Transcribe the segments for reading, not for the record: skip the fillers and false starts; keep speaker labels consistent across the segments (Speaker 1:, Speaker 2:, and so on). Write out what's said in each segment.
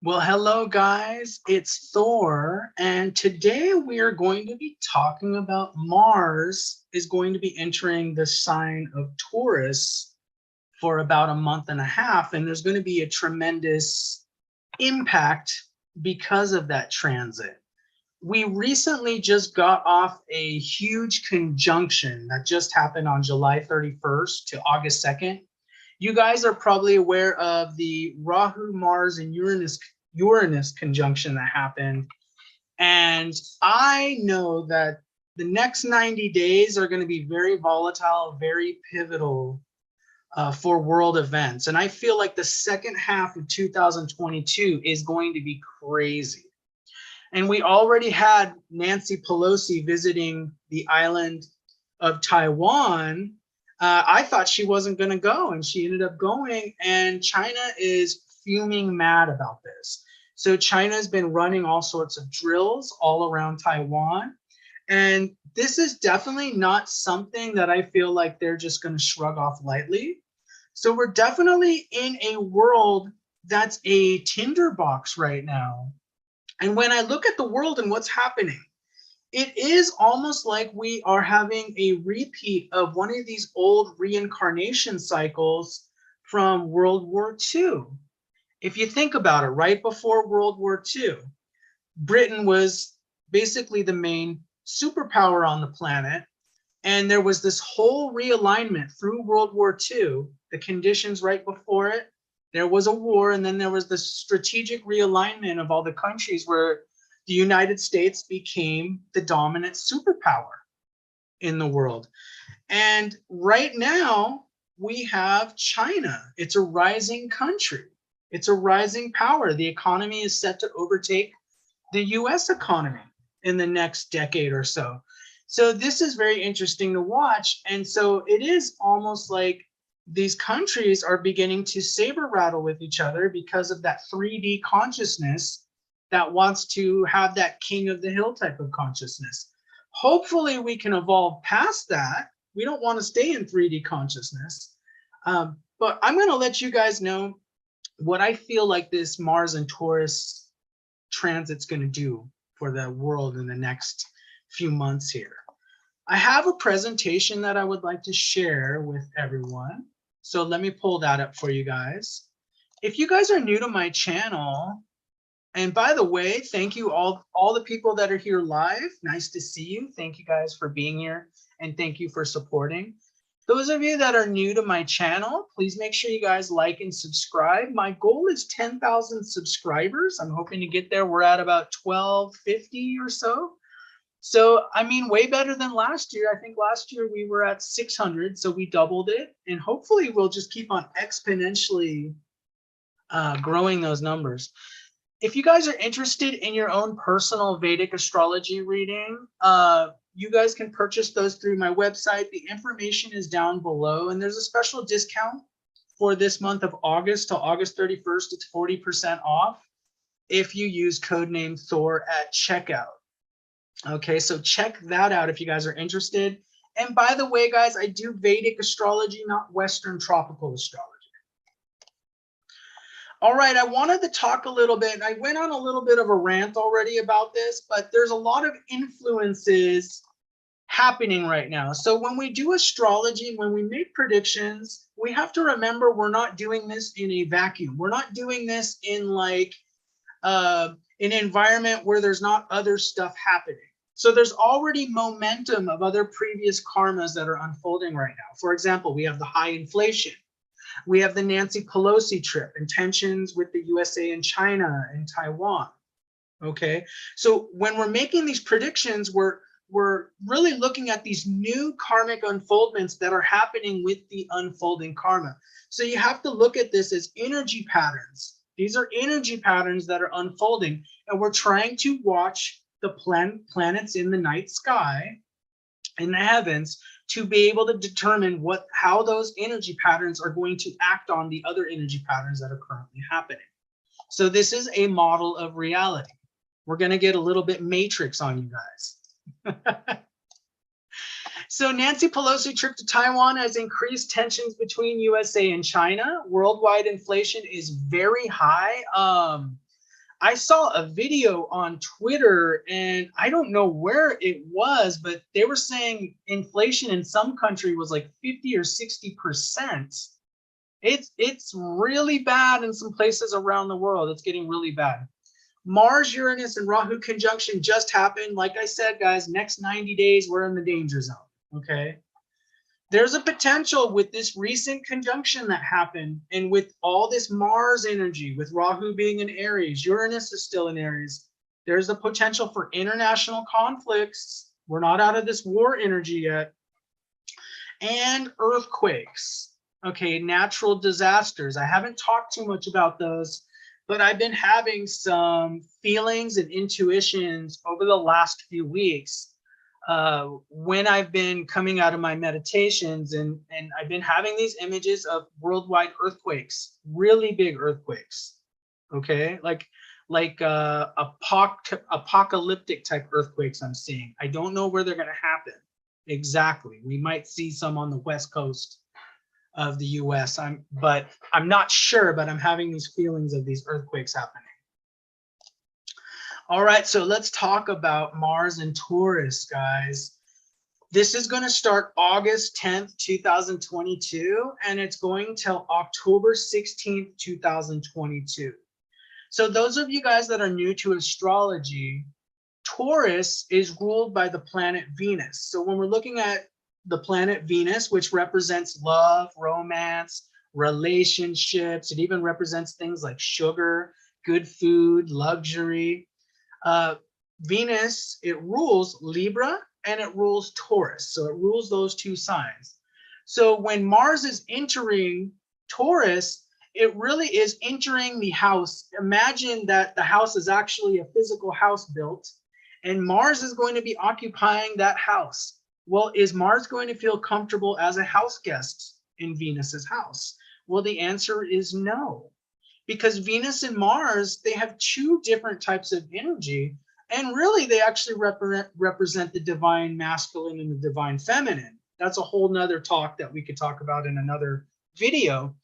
Speaker 1: Well, hello guys, it's Thor, and today we are going to be talking about Mars is going to be entering the sign of Taurus for about a month and a half, and there's going to be a tremendous impact because of that transit. We recently just got off a huge conjunction that just happened on July 31st to August 2nd. You guys are probably aware of the Rahu, Mars, and Uranus conjunction that happened. And I know that the next 90 days are going to be very volatile, very pivotal for world events. And I feel like the second half of 2022 is going to be crazy. And we already had Nancy Pelosi visiting the island of Taiwan. I thought she wasn't going to go, and she ended up going. And China is fuming mad about this. So China's been running all sorts of drills all around Taiwan. And this is definitely not something that I feel like they're just going to shrug off lightly. So we're definitely in a world that's a tinderbox right now. And when I look at the world and what's happening, it is almost like we are having a repeat of one of these old reincarnation cycles from World War II. If you think about it, right before World War II, Britain was basically the main superpower on the planet. And there was this whole realignment through World War II, the conditions right before it. There was a war, and then there was the strategic realignment of all the countries where the United States became the dominant superpower in the world. And right now, we have China. It's a rising country. It's a rising power. The economy is set to overtake the US economy in the next decade or so. So this is very interesting to watch. And so it is almost like these countries are beginning to saber rattle with each other because of that 3D consciousness that wants to have that king of the hill type of consciousness. Hopefully we can evolve past that. We don't want to stay in 3D consciousness. But I'm going to let you guys know what I feel like this Mars and Taurus transit's going to do for the world in the next few months here. I have a presentation that I would like to share with everyone. So let me pull that up for you guys. If you guys are new to my channel, and by the way, thank you all the people that are here live. Nice to see you. Thank you guys for being here, and thank you for supporting. Those of you that are new to my channel, please make sure you guys like and subscribe. My goal is 10,000 subscribers. I'm hoping to get there. We're at about 1,250 or so. So, I mean, way better than last year. I think last year we were at 600, so we doubled it. And hopefully we'll just keep on exponentially growing those numbers. If you guys are interested in your own personal Vedic astrology reading, you guys can purchase those through my website. The information is down below, and there's a special discount for this month of August till August 31st. It's 40% off if you use code name Thor at checkout. Okay, so check that out if you guys are interested. And by the way, guys, I do Vedic astrology, not Western tropical astrology. All right, I wanted to talk a little bit. I went on a little bit of a rant already about this, but there's a lot of influences happening right now. So when we do astrology, when we make predictions, we have to remember we're not doing this in a vacuum. We're not doing this in like an environment where there's not other stuff happening. So there's already momentum of other previous karmas that are unfolding right now. For example, we have the high inflation. We have the Nancy Pelosi trip and tensions with the USA and China and Taiwan. Okay, so when we're making these predictions, we're really looking at these new karmic unfoldments that are happening with the unfolding karma. So you have to look at this as energy patterns. These are energy patterns that are unfolding, and we're trying to watch the planets in the night sky, in the heavens, to be able to determine how those energy patterns are going to act on the other energy patterns that are currently happening. So this is a model of reality. We're going to get a little bit matrix on you guys. So Nancy Pelosi trip to Taiwan has increased tensions between USA and China. Worldwide inflation is very high. I saw a video on Twitter, and I don't know where it was, but they were saying inflation in some country was like 50 or 60%. It's really bad in some places around the world. It's getting really bad. Mars, Uranus, and Rahu conjunction just happened. Like I said, guys, next 90 days, we're in the danger zone. Okay. There's a potential with this recent conjunction that happened, and with all this Mars energy, with Rahu being in Aries, Uranus is still in Aries. There's a potential for international conflicts. We're not out of this war energy yet. And earthquakes. Okay, natural disasters. I haven't talked too much about those, but I've been having some feelings and intuitions over the last few weeks when I've been coming out of my meditations, and I've been having these images of worldwide earthquakes, really big earthquakes. Okay, like apocalyptic type earthquakes I'm seeing. I don't know where they're going to happen exactly. We might see some on the west coast of the US. I'm not sure, but I'm having these feelings of these earthquakes happening. All right, so let's talk about Mars and Taurus, guys. This is going to start August 10th, 2022, and it's going till October 16th, 2022. So those of you guys that are new to astrology, Taurus is ruled by the planet Venus. So when we're looking at the planet Venus, which represents love, romance, relationships, it even represents things like sugar, good food, luxury. Venus, it rules Libra and it rules Taurus. So it rules those two signs. So when Mars is entering Taurus, it really is entering the house. Imagine that the house is actually a physical house built, and Mars is going to be occupying that house. Well, is Mars going to feel comfortable as a house guest in Venus's house? Well, the answer is no. Because Venus and Mars, they have two different types of energy, and really they actually represent the divine masculine and the divine feminine. That's a whole nother talk that we could talk about in another video,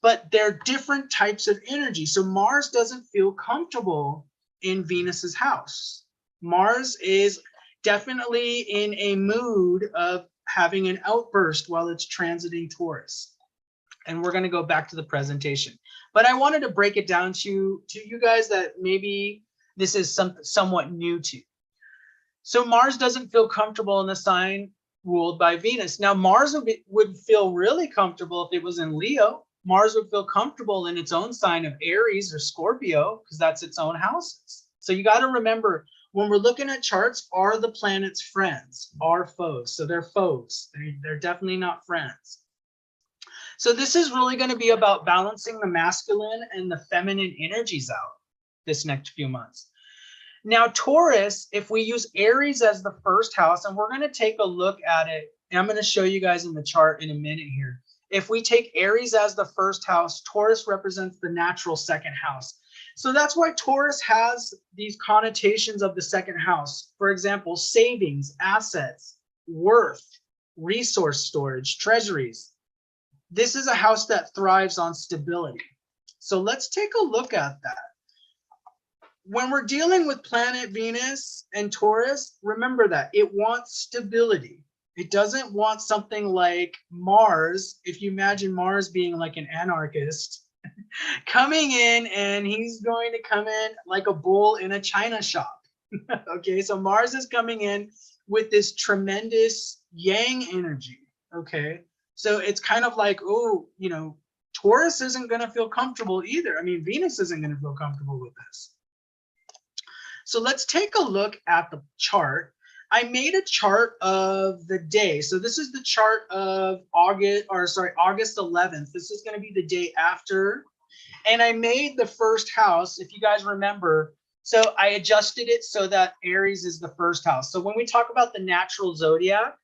Speaker 1: but they're different types of energy. So Mars doesn't feel comfortable in Venus's house. Mars is definitely in a mood of having an outburst while it's transiting Taurus. And we're going to go back to the presentation. But I wanted to break it down to you guys that maybe this is somewhat new to you. So Mars doesn't feel comfortable in the sign ruled by Venus. Now, Mars would feel really comfortable if it was in Leo. Mars would feel comfortable in its own sign of Aries or Scorpio, because that's its own houses. So you got to remember, when we're looking at charts, are the planets friends, are foes? So they're foes. They're definitely not friends. So this is really going to be about balancing the masculine and the feminine energies out this next few months. Now, Taurus, if we use Aries as the first house, and we're going to take a look at it, and I'm going to show you guys in the chart in a minute here. If we take Aries as the first house, Taurus represents the natural second house. So that's why Taurus has these connotations of the second house. For example, savings, assets, worth, resource storage, treasuries. This is a house that thrives on stability. So let's take a look at that. When we're dealing with planet Venus and Taurus, remember that it wants stability. It doesn't want something like Mars. If you imagine Mars being like an anarchist coming in, and he's going to come in like a bull in a china shop. Okay, so Mars is coming in with this tremendous yang energy. Okay, so it's kind of like, oh, you know, Taurus isn't going to feel comfortable either. I mean, Venus isn't going to feel comfortable with this. So let's take a look at the chart. I made a chart of the day. So this is the chart of August 11th. This is going to be the day after. And I made the first house, if you guys remember. So I adjusted it so that Aries is the first house. So when we talk about the natural zodiac,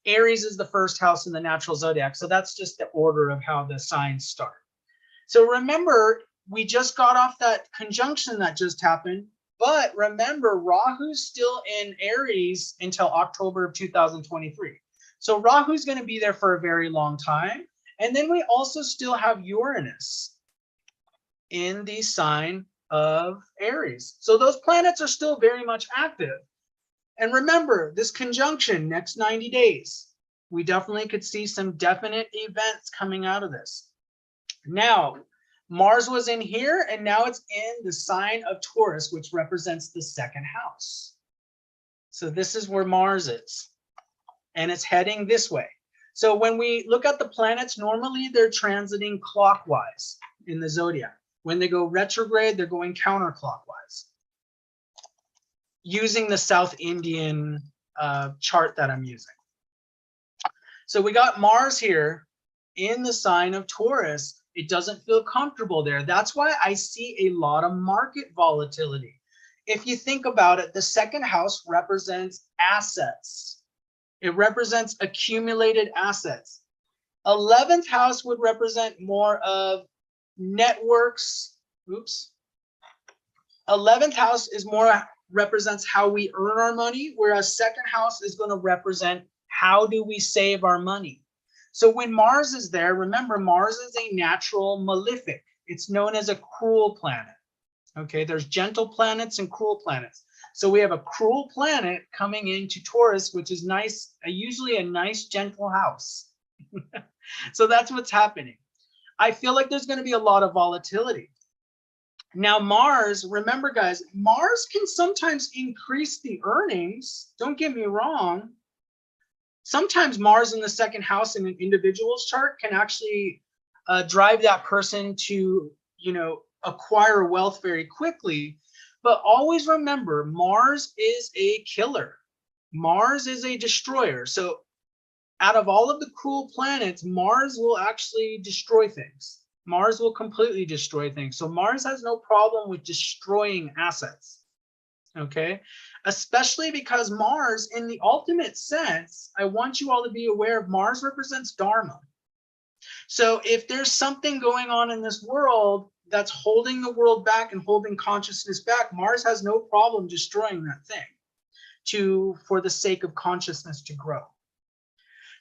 Speaker 1: Aries is the first house in the natural zodiac. So that's just the order of how the signs start. So remember, we just got off that conjunction that just happened. But remember, Rahu's still in Aries until October of 2023. So Rahu's going to be there for a very long time. And then we also still have Uranus in the sign of Aries. So those planets are still very much active. And remember, this conjunction next 90 days, we definitely could see some definite events coming out of this. Now, Mars was in here, and now it's in the sign of Taurus, which represents the second house. So this is where Mars is, and it's heading this way. So when we look at the planets, normally they're transiting clockwise in the zodiac. When they go retrograde, they're going counterclockwise, using the South Indian chart that I'm using. So we got Mars here in the sign of Taurus. It doesn't feel comfortable there. That's why I see a lot of market volatility. If you think about it, the second house represents assets. It represents accumulated assets. 11th house would represent more of networks. Oops. 11th house is more represents how we earn our money, whereas second house is going to represent how do we save our money. So when Mars is there, remember, Mars is a natural malefic. It's known as a cruel planet. Okay, there's gentle planets and cruel planets. So we have a cruel planet coming into Taurus, which is nice, usually a nice, gentle house. So that's what's happening. I feel like there's going to be a lot of volatility. Now, Mars, remember, guys, Mars can sometimes increase the earnings. Don't get me wrong. Sometimes Mars in the second house in an individual's chart can actually drive that person to, acquire wealth very quickly. But always remember, Mars is a killer. Mars is a destroyer. So out of all of the cruel planets, Mars will actually destroy things. Mars will completely destroy things. So Mars has no problem with destroying assets. Okay, especially because Mars, in the ultimate sense, I want you all to be aware of, Mars represents Dharma. So if there's something going on in this world that's holding the world back and holding consciousness back, Mars has no problem destroying that thing for the sake of consciousness to grow.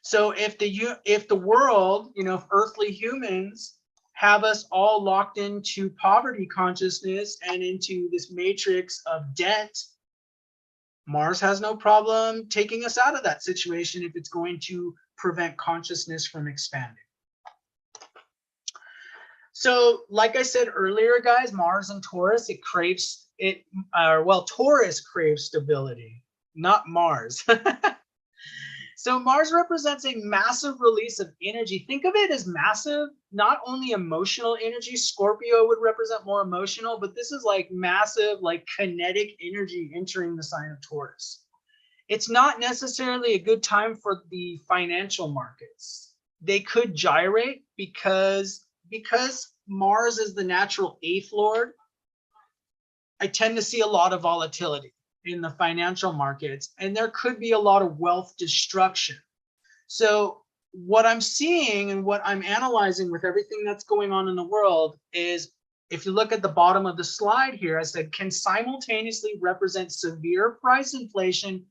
Speaker 1: So if the world, if earthly humans have us all locked into poverty consciousness and into this matrix of debt, Mars has no problem taking us out of that situation if it's going to prevent consciousness from expanding. So like I said earlier, guys, Mars and Taurus, Taurus craves stability, not Mars. So Mars represents a massive release of energy. Think of it as massive, not only emotional energy. Scorpio would represent more emotional, but this is like massive, like kinetic energy entering the sign of Taurus. It's not necessarily a good time for the financial markets. They could gyrate because Mars is the natural eighth lord. I tend to see a lot of volatility in the financial markets, and there could be a lot of wealth destruction. So what I'm seeing and what I'm analyzing with everything that's going on in the world is, if you look at the bottom of the slide here, I said, can simultaneously represent severe price inflation.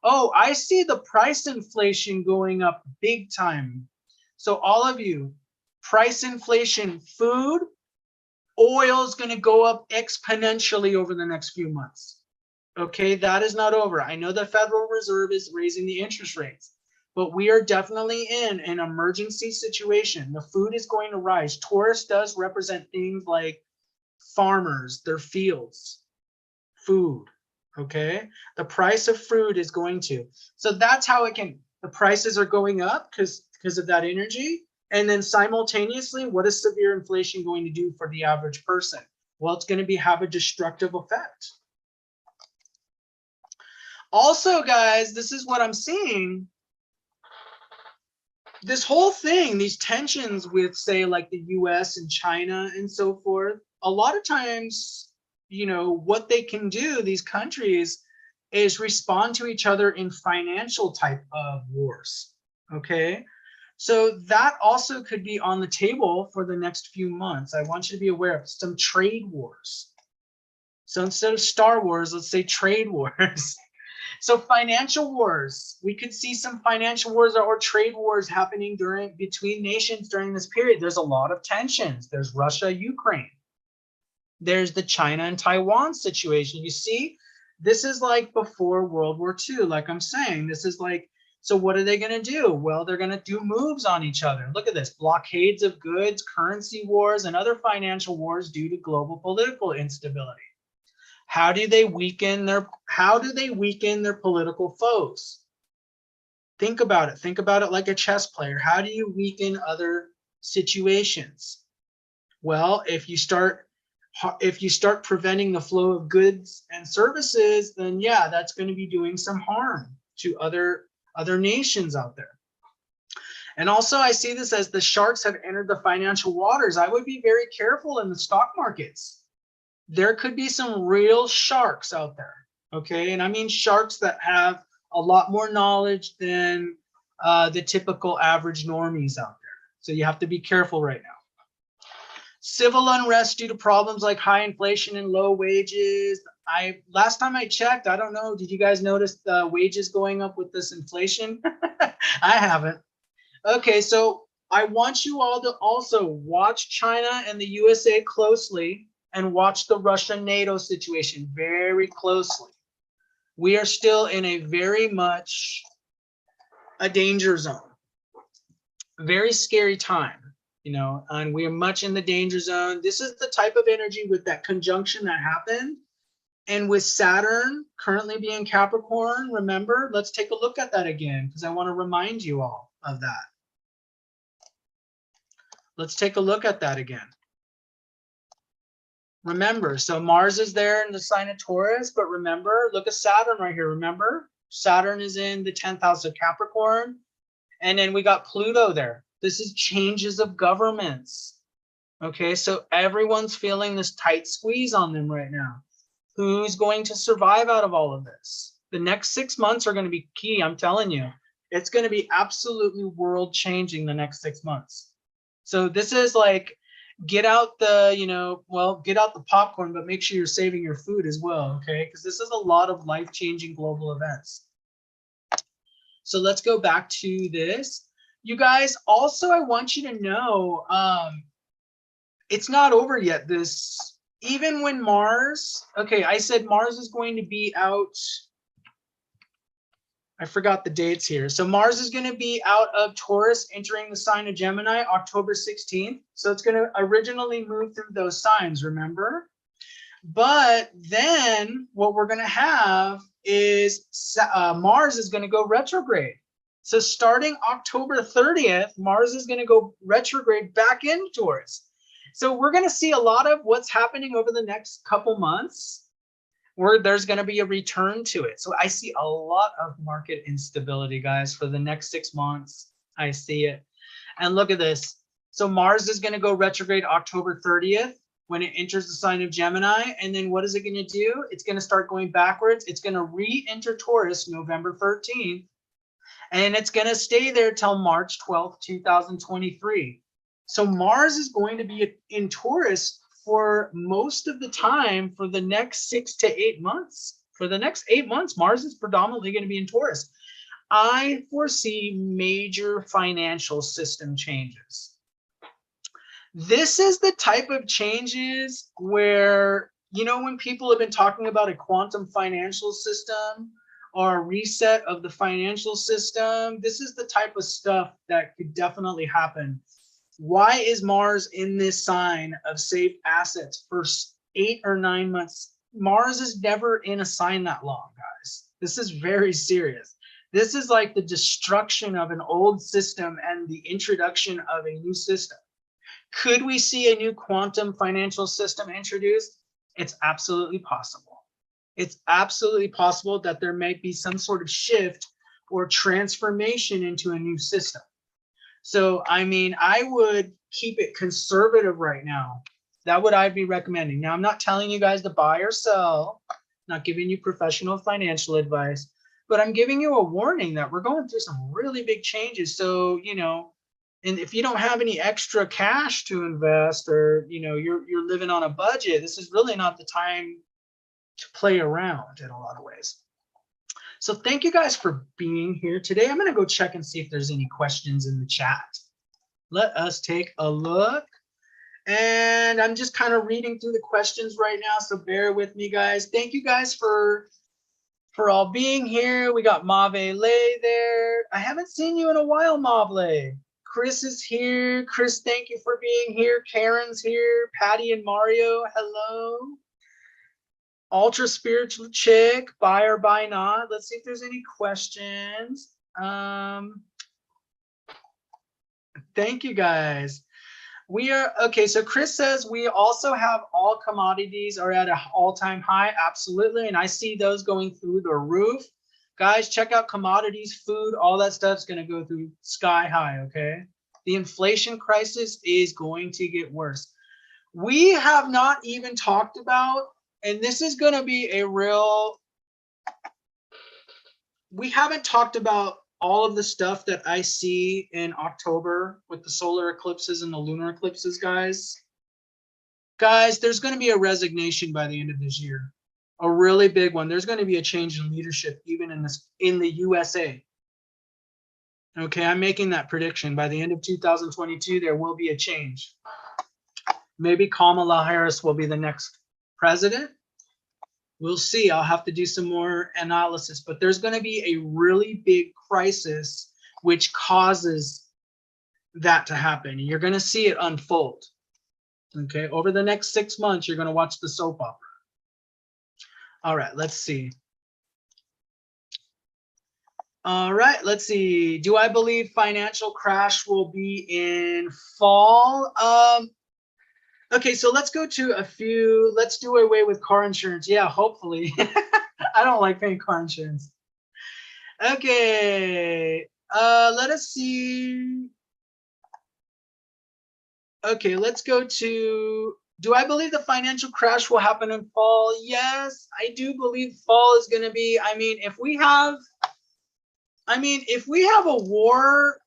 Speaker 1: Oh, I see the price inflation going up big time. So all of you, price inflation, food, oil is going to go up exponentially over the next few months. Okay, that is not over. I know the Federal Reserve is raising the interest rates, but we are definitely in an emergency situation. The food is going to rise. Taurus does represent things like farmers, their fields, food. Okay, the price of food is going to. So that's how the prices are going up because of that energy. And then simultaneously, what is severe inflation going to do for the average person? Well, it's going to have a destructive effect. Also, guys, this is what I'm seeing. This whole thing, these tensions with, say, like the US and China and so forth, a lot of times, what they can do, these countries, is respond to each other in financial type of wars. Okay, so that also could be on the table for the next few months. I want you to be aware of some trade wars. So instead of Star Wars, let's say trade wars. So financial wars, we could see some financial wars or trade wars happening between nations during this period. There's a lot of tensions. There's Russia, Ukraine. There's the China and Taiwan situation. You see, this is like before World War II, like I'm saying. This is like, so what are they going to do? Well, they're going to do moves on each other. Look at this: blockades of goods, currency wars, and other financial wars due to global political instability. How do they weaken their political foes? Think about it. Think about it like a chess player. How do you weaken other situations? Well, if you start preventing the flow of goods and services, then yeah, that's going to be doing some harm to other nations out there. And also, I see this as the sharks have entered the financial waters. I would be very careful in the stock markets. There could be some real sharks out there, okay? And I mean sharks that have a lot more knowledge than the typical average normies out there. So you have to be careful right now. Civil unrest due to problems like high inflation and low wages. Last time I checked, I don't know, did you guys notice the wages going up with this inflation? I haven't. Okay, so I want you all to also watch China and the USA closely and watch the Russia-NATO situation very closely. We are still in a very much a danger zone. Very scary time. You know, and we are much in the danger zone. This is the type of energy with that conjunction that happened. And with Saturn currently being Capricorn, remember, let's take a look at that again, because I want to remind you all of that. Let's take a look at that again. Remember, so Mars is there in the sign of Taurus, but remember, look at Saturn right here. Remember, Saturn is in the 10th house of Capricorn. And then we got Pluto there. This is changes of governments. Okay, so everyone's feeling this tight squeeze on them right now. Who's going to survive out of all of this? The next 6 months are going to be key, I'm telling you. It's going to be absolutely world changing the next 6 months. So this is like, get out the, get out the popcorn, but make sure you're saving your food as well, okay? Because this is a lot of life-changing global events. So let's go back to this. You guys, also, I want you to know, it's not over yet. Even when Mars, okay, I said Mars is going to be out. I forgot the dates here. So Mars is going to be out of Taurus, entering the sign of Gemini, October 16th. So it's going to originally move through those signs, remember? But then what we're going to have is Mars is going to go retrograde. So starting October 30th, Mars is going to go retrograde back into Taurus. So we're going to see a lot of what's happening over the next couple months, where there's going to be a return to it. So I see a lot of market instability, guys, for the next 6 months. I see it. And look at this. So Mars is going to go retrograde October 30th when it enters the sign of Gemini. And then what is it going to do? It's going to start going backwards. It's going to re-enter Taurus November 13th. And it's going to stay there till March 12th, 2023. So Mars is going to be in Taurus for most of the time for the next 6 to 8 months. For the next 8 months, Mars is predominantly going to be in Taurus. I foresee major financial system changes. This is the type of changes where, when people have been talking about a quantum financial system or a reset of the financial system, this is the type of stuff that could definitely happen. Why is Mars in this sign of safe assets for 8 or 9 months? Mars is never in a sign that long, guys. This is very serious. This is like the destruction of an old system and the introduction of a new system. Could we see a new quantum financial system introduced? It's absolutely possible. It's absolutely possible that there might be some sort of shift or transformation into a new system. So, I mean, I would keep it conservative right now. That would I be recommending. Now, I'm not telling you guys to buy or sell, not giving you professional financial advice, but I'm giving you a warning that we're going through some really big changes. So, and if you don't have any extra cash to invest, or, you're living on a budget, this is really not the time to play around in a lot of ways. So thank you guys for being here today. I'm going to go check and see if there's any questions in the chat. Let us take a look. And I'm just kind of reading through the questions right now, so bear with me, guys. Thank you guys for all being here. We got Mave Lay there. I haven't seen you in a while, Mave. Chris is here. Chris, thank you for being here. Karen's here. Patty and Mario, hello. Ultra Spiritual Chick, buy or buy not. Let's see if there's any questions. Thank you, guys. We are okay. So Chris says we also have all commodities are at an all-time high. Absolutely. And I see those going through the roof. Guys, check out commodities, food, all that stuff's going to go through sky high. Okay. The inflation crisis is going to get worse. We have not even talked about, and this is going to be a real, we haven't talked about all of the stuff that I see in October with the solar eclipses and the lunar eclipses, guys. Guys, there's going to be a resignation by the end of this year. A really big one. There's going to be a change in leadership even in the USA. Okay, I'm making that prediction. By the end of 2022, there will be a change. Maybe Kamala Harris will be the next president. We'll see. I'll have to do some more analysis, but there's going to be a really big crisis which causes that to happen. You're going to see it unfold. Okay, over the next 6 months, you're going to watch the soap opera. All right, let's see. All right, let's see. Do I believe financial crash will be in fall? Okay, so let's go to a few. Let's do away with car insurance. Yeah, hopefully. I don't like paying car insurance. Okay, let us see. Okay, let's go to, do I believe the financial crash will happen in fall? Yes, I do believe fall is going to be, I mean, if we have a war,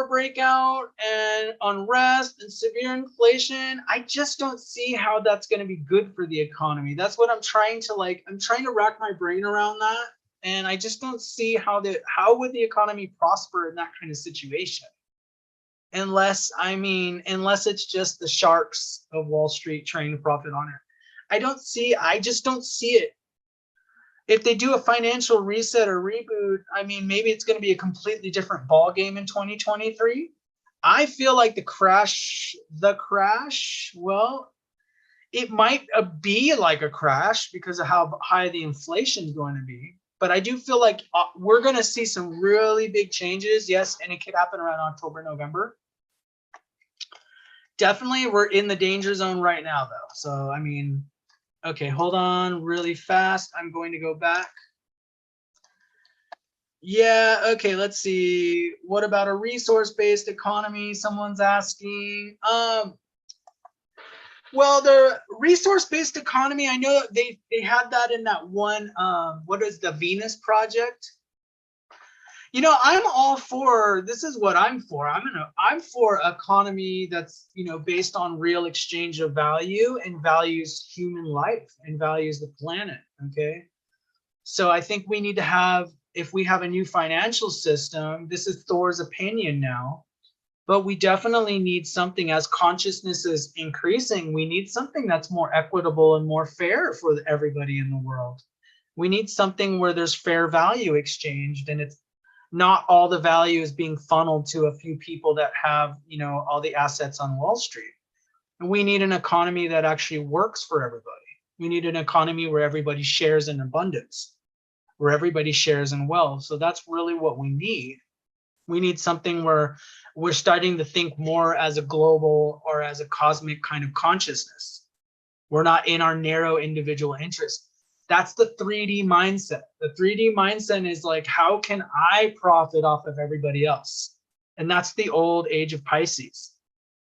Speaker 1: breakout and unrest and severe inflation, I just don't see how that's going to be good for the economy. That's what I'm trying to rack my brain around that. And I just don't see how would the economy prosper in that kind of situation? Unless it's just the sharks of Wall Street trying to profit on it. I just don't see it. If they do a financial reset or reboot, I mean, maybe it's going to be a completely different ball game in 2023. I feel like the crash, well, it might be like a crash because of how high the inflation is going to be. But I do feel like we're going to see some really big changes. Yes, and it could happen around October, November. Definitely, we're in the danger zone right now, though. So, I mean, okay, hold on really fast. I'm going to go back. Yeah, okay, let's see. What about a resource-based economy? Someone's asking. Well, the resource-based economy, I know they had that in that one, what is the Venus Project? You know, I'm all for, this is what I'm for. I'm for economy that's, based on real exchange of value and values human life and values the planet, okay? So I think we need to have, if we have a new financial system, this is Thor's opinion now, but we definitely need something, as consciousness is increasing, we need something that's more equitable and more fair for everybody in the world. We need something where there's fair value exchanged, and it's not all the value is being funneled to a few people that have, all the assets on Wall Street. And we need an economy that actually works for everybody. We need an economy where everybody shares in abundance, where everybody shares in wealth. So that's really what we need. We need something where we're starting to think more as a global or as a cosmic kind of consciousness. We're not in our narrow individual interest. That's the 3D mindset. The 3D mindset is like, how can I profit off of everybody else? And that's the old age of Pisces.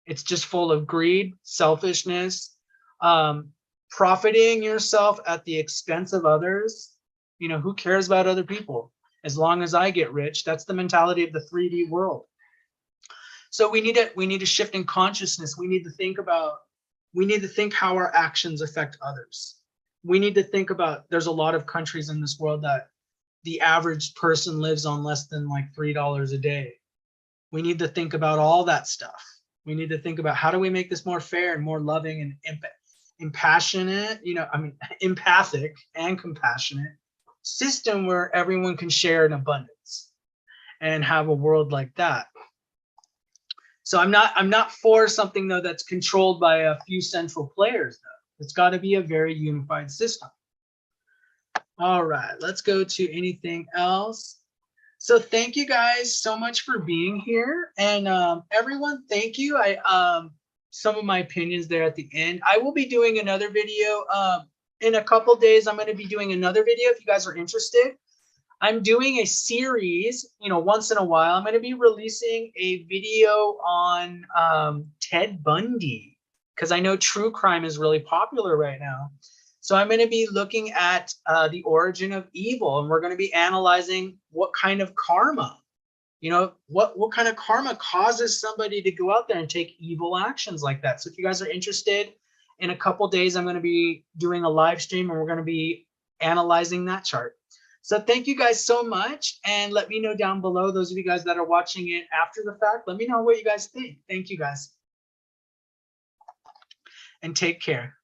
Speaker 1: It's just full of greed, selfishness, profiting yourself at the expense of others. Who cares about other people? As long as I get rich, that's the mentality of the 3D world. So we need a shift in consciousness. We need to think how our actions affect others. We need to think about, there's a lot of countries in this world that the average person lives on less than like $3 a day. We need to think about all that stuff. We need to think about how do we make this more fair and more loving and compassionate, empathic and compassionate system where everyone can share in abundance and have a world like that. So I'm not for something though that's controlled by a few central players though. It's got to be a very unified system. All right, let's go to anything else. So thank you guys so much for being here, and everyone, thank you. Some of my opinions there at the end. I will be doing another video in a couple days. I'm going to be doing another video if you guys are interested. I'm doing a series, once in a while. I'm going to be releasing a video on Ted Bundy, because I know true crime is really popular right now. So I'm going to be looking at the origin of evil, and we're going to be analyzing what kind of karma, what kind of karma causes somebody to go out there and take evil actions like that. So if you guys are interested, in a couple days, I'm going to be doing a live stream, and we're going to be analyzing that chart. So thank you guys so much, and let me know down below, those of you guys that are watching it after the fact, let me know what you guys think. Thank you guys, and take care.